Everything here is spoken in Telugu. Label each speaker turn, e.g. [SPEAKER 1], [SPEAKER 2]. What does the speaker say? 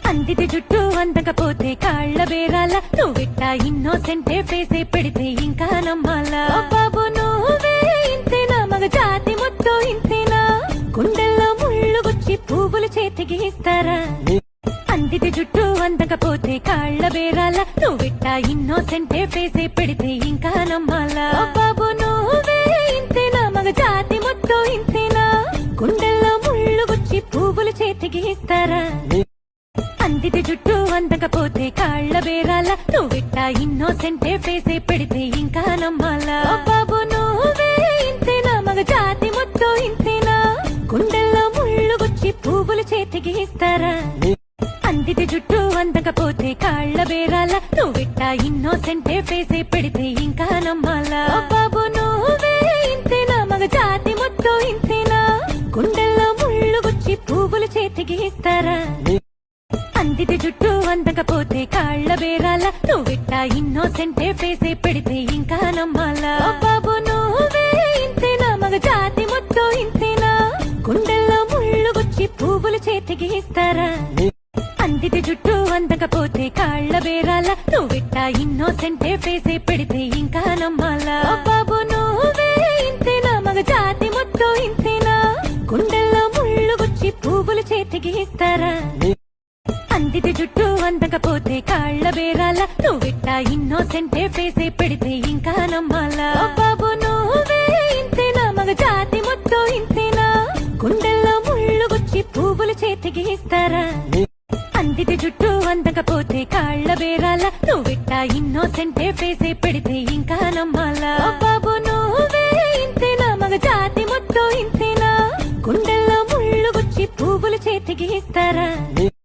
[SPEAKER 1] అందిది జుట్టు అందకపోతే కాళ్ళ బేరాల నువ్విట్టా ఇన్నోసెంటే ఫేసే పెడితే ఇంకా నమ్మాలా బాబు నువ్వే ఇంతేనా మగ జాతి మొత్తం ఇంతేనా గుండెల్లో ముళ్ళు గుచ్చి పువ్వులు చేతికి ఇస్తారా అందిది జుట్టు అందకపోతే కాళ్ళ బేరాల నువ్విట్టా ఇన్నోసెంటే ఫేసే పెడితే ఇంకా నమ్మాలా బాబు నువ్వే ఇంతేనా మగ జాతి మొత్తం ఇంతేనా గుండెల్లో ముళ్ళు గుచ్చి పువ్వులు చేతికి ఇస్తారా అందిది జుట్టు అందకపోతే కాళ్ళ బేరాల నువ్విట్టా ఇన్నోసెంటే ఫేసే పెడితే ఇంకా నమ్మాలా బాబు నువ్వే ఇంతేనా మగ జాతి మొత్తం ఇంతేనా గుండెల్లో ముళ్ళు గుచ్చి పువ్వులు చేతికి ఇస్తారా అందిది జుట్టు అందకపోతే కాళ్ళ బేరాల నువ్విట్టా ఇన్నోసెంటే ఫేసే పెడితే ఇంకా నమ్మాలా బాబు నువ్వే ఇంతేనా మగ జాతి మొత్తం ఇంతేనా గుండెల్లో ముళ్ళు గుచ్చి పువ్వులు చేతికి ఇస్తారా అందిది జుట్టు అందకపోతే కాళ్ళ బేరాల నువ్విట్టా ఇన్నోసెంటే ఫేసే పెడితే ఇంకా నమ్మాలా బాబు నువ్వే ఇంతేనా మగ జాతి మొత్తం ఇంతేనా గుండెల్లో ముళ్ళు గుచ్చి పువ్వులు చేతికి ఇస్తారా అందిది జుట్టు అందకపోతే కాళ్ళ బేరాల నువ్విట్టా ఇన్నోసెంటే ఫేసే పెడితే ఇంకా నమ్మాలా బాబు నువ్వే ఇంతేనా మగ జాతి మొత్తం ఇంతేనా గుండెల్లో ముళ్ళు గుచ్చి పువ్వులు చేతికి ఇస్తారా అందిది జుట్టు అందకపోతే కాళ్ళ బేరాల నువ్విట్టా ఇన్నోసెంటే ఫేసే పెడితే ఇంకా నమ్మాలా బాబు నువ్వే ఇంతేనా మగ జాతి మొత్తం ఇంతేనా గుండెల్లో ముళ్ళు గుచ్చి పువ్వులు చేతికి ఇస్తారా అందిది జుట్టు అందకపోతే కాళ్ళ బేరాల నువ్విట్టా ఇన్నోసెంటే ఫేసే పెడితే